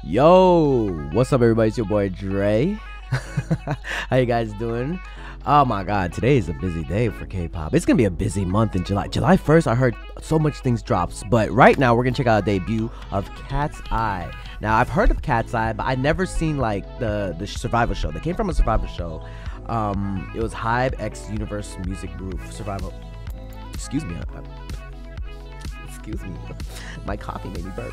Yo, what's up everybody? It's your boy Dre. How you guys doing? Oh my god, today is a busy day for K-pop. It's gonna be a busy month in July. July 1st, I heard so much things drops, but right now we're gonna check out a debut of KATSEYE. Now I've heard of KATSEYE, but I never seen like the survival show. They came from a survival show. It was Hybe X Universe Music Group Survival. Excuse me. Excuse me. My coffee made me burp.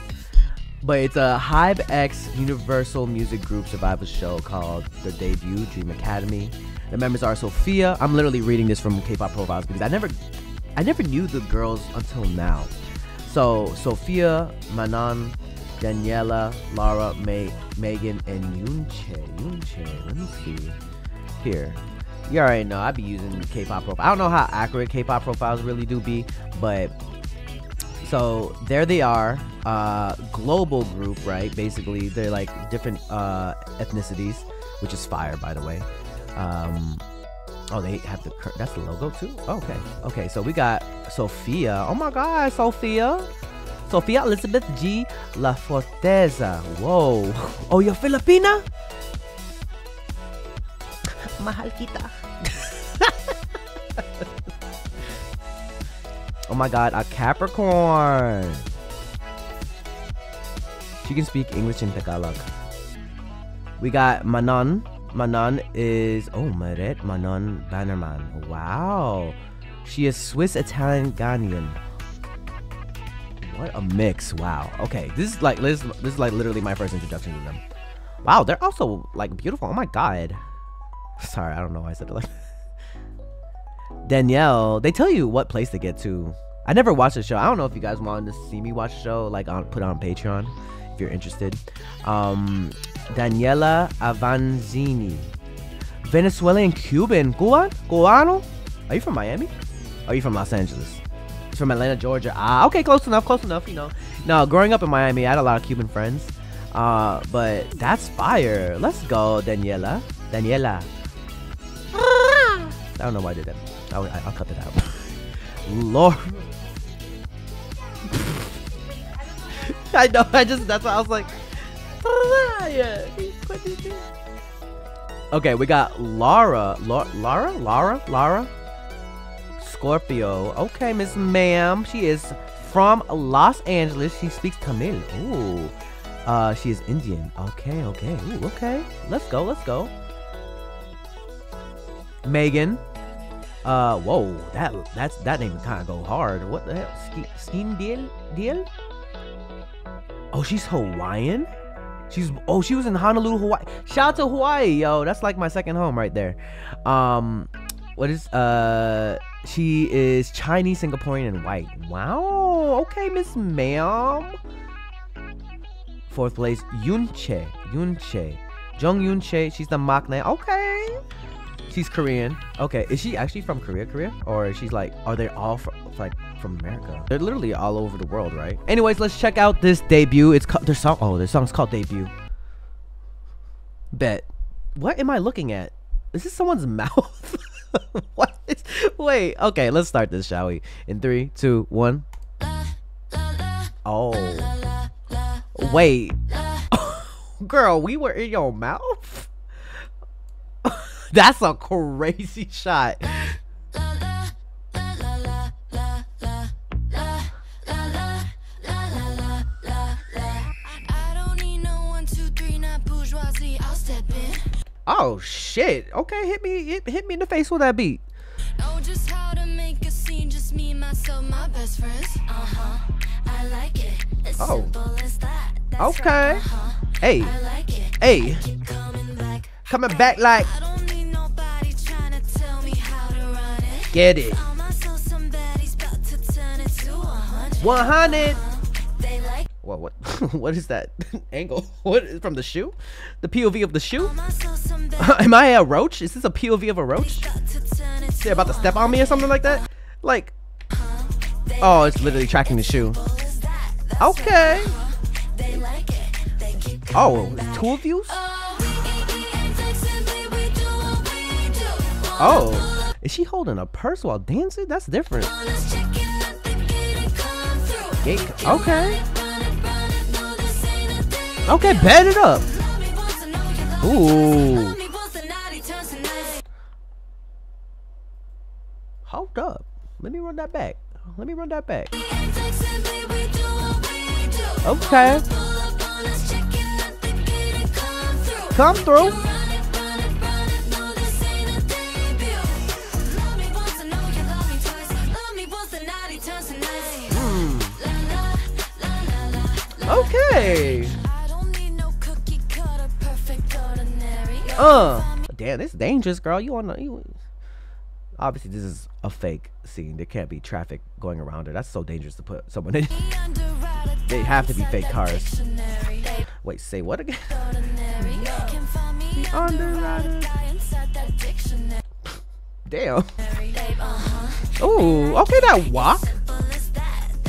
But it's a Hybe X Universal Music Group survival show called the debut, Dream Academy. The members are Sophia. I'm literally reading this from K-pop profiles because I never knew the girls until now. So Sophia, Manon, Daniela, Lara, Megan, and Yunche. Let me see. Here. You already know I be using K-pop profile. I don't know how accurate K-pop profiles really do be, but so there they are. Global group, right? Basically, they're like different ethnicities, which is fire, by the way. Oh, they have that's the logo too. Okay. So we got Sophia. Oh my God, Sophia Elizabeth G. La Forteza. Whoa. Oh, you're Filipina? Mahal kita. Oh my God, a Capricorn. She can speak English and Tagalog. We got Manon. Manon is Manon Bannerman. Wow. She is Swiss Italian Ghanaian. What a mix. Wow. Okay. This is like literally my first introduction to them. Wow, they're also like beautiful. Oh my God. Sorry, I don't know why I said it like that. Danielle, they tell you what place to get to. I never watched the show. I don't know if you guys wanted to see me watch the show, like put it on Patreon if you're interested. Daniela Avanzini, Venezuelan Cuban, Cubano. Are you from Miami? Or are you from Los Angeles? It's from Atlanta, Georgia. Okay, close enough. You know. No, growing up in Miami, I had a lot of Cuban friends. But that's fire. Let's go, Daniela. I don't know why I did that. I'll cut that out. Lord. I know, that's why I was like, okay, we got Lara, Scorpio. Okay, Miss Ma'am, she is from Los Angeles. She speaks Tamil. Ooh, she is Indian. Okay. Ooh, okay, let's go. Megan. Whoa, that name kind of go hard. What the hell? Skin deal? Oh, she's Hawaiian. She was in Honolulu, Hawaii. Shout out to Hawaii, yo. That's like my second home right there. She is Chinese, Singaporean, and white. Wow. Okay, Miss Ma'am. Fourth place, Yunche. Jung Yunche. She's the maknae. Okay. She's Korean. Okay, is she actually from Korea? Or she's like, are they all from America? They're literally all over the world, right? Anyways, let's check out this debut. It's called their song's called Debut. Bet. What am I looking at? Is this someone's mouth? Wait, okay, let's start this, shall we? In 3, 2, 1. Oh. Wait. Girl, we were in your mouth? That's a crazy shot. Oh shit. Okay, hit me in the face with that beat. Know just how to make a scene, just me, myself, my best friends. I like it. It's simple as that. Okay. Right. Hey. I like it. Hey. Coming back like get it. 100. What? What is that angle? What is from the shoe? The POV of the shoe? Am I a roach? Is this a POV of a roach? They're about to step on me or something like that? Like, oh, it's literally tracking the shoe. Okay. Oh, 2 of you? Oh. Is she holding a purse while dancing? That's different. Okay. Okay, bed it up. Ooh. Hold up. Let me run that back. Let me run that back. Okay. Come through. Okay. Damn, this is dangerous, girl. You wanna obviously this is a fake scene. There can't be traffic going around it. That's so dangerous to put someone in. They have to be fake cars. Wait, say what again? Damn. Ooh, okay, that walk.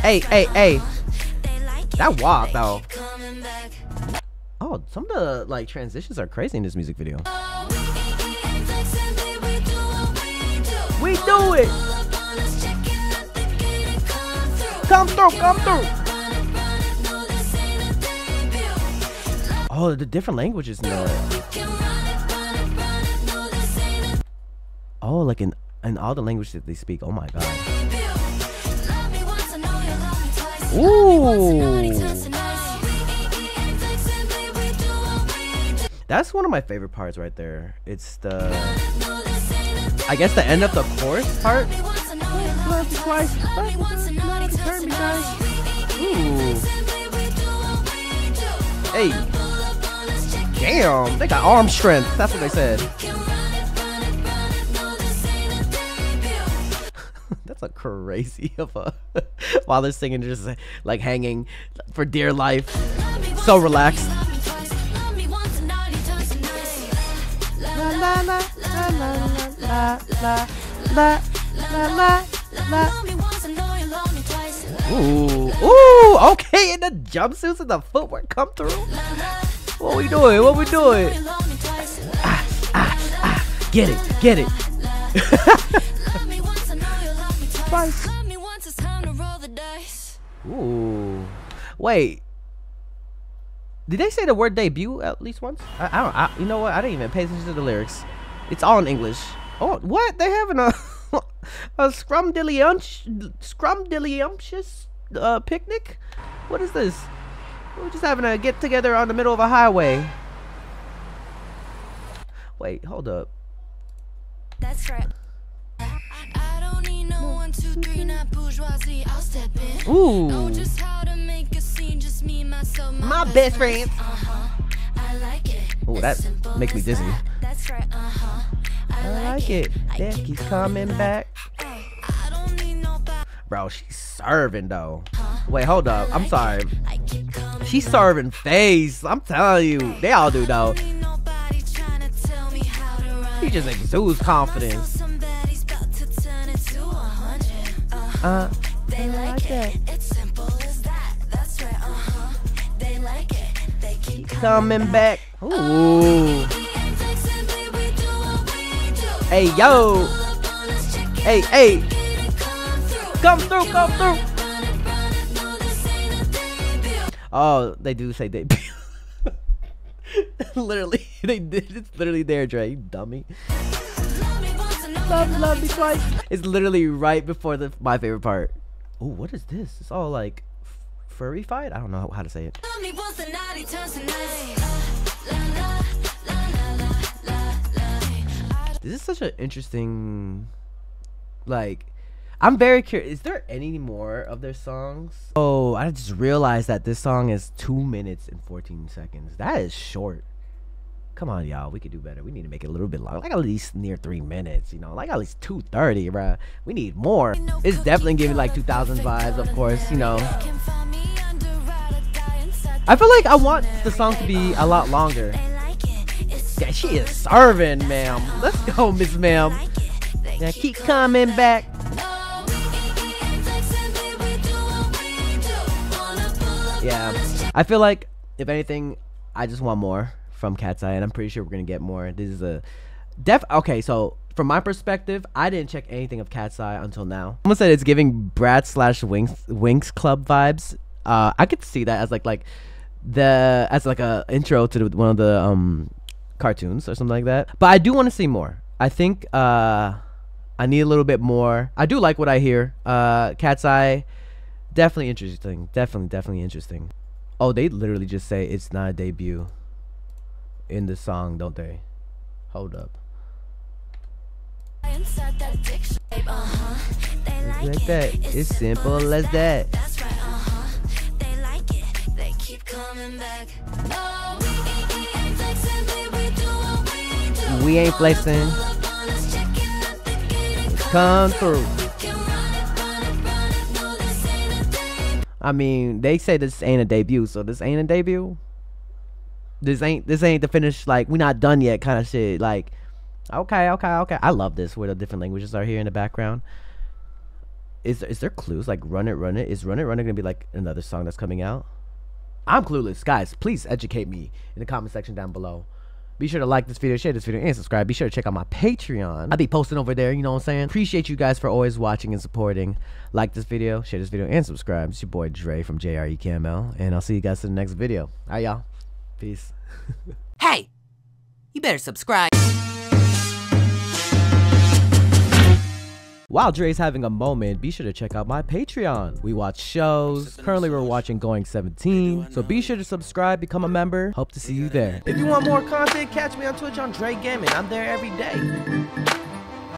Hey, hey, hey. That walk though. Oh, some of the like transitions are crazy in this music video. We do it. Come through, come through. Oh, the different languages now. Oh, like in all the languages that they speak. Oh my god. Ooh. That's one of my favorite parts right there. It's the, I guess the end of the chorus part. Ooh. Hey. Damn, they got arm strength. That's what they said. That's a crazy of a while they're singing, just like hanging for dear life. So relaxed. La la la la la la la la la. Ooh, ooh, okay, and the jumpsuits and the footwork come through. What we doing? What we doing? Get it, get it. Ooh, wait. Did they say the word debut at least once? I don't. You know what? I didn't even pay attention to the lyrics. It's all in English. Oh, what? They having a scrumdiddlyumptious picnic? What is this? We're just having a get together on the middle of a highway. Wait, hold up. That's right. I don't need no 1, 2, 3, not bourgeoisie. I'll step in. Ooh. Know just how to make a scene, just me, myself, my best friend. I like it. Ooh, that makes me dizzy. That's right. I like it. That keeps coming back. I don't need no Bro, she's serving though. Wait, hold up. I'm sorry. She's serving face. I'm telling you, they all do though. He just exudes confidence. They like it. It's simple as that. That's right. They like it. They keep Coming back. Ooh. Hey yo. Hey, hey. Come through, come through. Oh, they do say debut. Literally, they did. It's literally there, Dre. You dummy. Love me twice. It's literally right before my favorite part. Oh, what is this? It's all like furry fight. I don't know how to say it. This is such an interesting, like, I'm very curious. Is there any more of their songs? Oh, I just realized that this song is 2 minutes and 14 seconds. That is short. Come on, y'all. We could do better. We need to make it a little bit longer. Like at least near 3 minutes, you know? Like at least 2:30, bruh. We need more. It's definitely giving like 2000 vibes, of course, you know. I feel like I want the song to be a lot longer. Yeah, she is serving, ma'am. Let's go, Miss Ma'am. Now keep coming back. Yeah, I feel like if anything, I just want more from KATSEYE, and I'm pretty sure we're gonna get more. This is a okay, so from my perspective, I didn't check anything of KATSEYE until now. Someone said it's giving Brat / Winx Club vibes. I could see that as like as like a intro to one of the cartoons or something like that. But I do want to see more. I think I need a little bit more. I do like what I hear. KATSEYE, definitely interesting. Definitely interesting. Oh, they literally just say it's not a debut in the song, don't they? Hold up. Like that. It's simple as that. We ain't flexing. Come through. I mean, they say this ain't a debut, so this ain't a debut. This ain't the finish. Like, we not done yet, kind of shit. Like, okay. I love this where the different languages are here in the background. Is there clues like Run It, Run It? Is Run It, Run It gonna be like another song that's coming out? I'm clueless, guys. Please educate me in the comment section down below. Be sure to like this video, share this video, and subscribe. Be sure to check out my Patreon. I'll be posting over there, you know what I'm saying? Appreciate you guys for always watching and supporting. Like this video, share this video, and subscribe. It's your boy Dre from JREAMERS, and I'll see you guys in the next video. All right, y'all. Peace. Hey, you better subscribe. While Dre's having a moment, be sure to check out my Patreon. We watch shows. Currently, we're watching Going 17. So be sure to subscribe, become a member. Hope to see you there. If you want more content, catch me on Twitch on Jrekml. I'm there every day.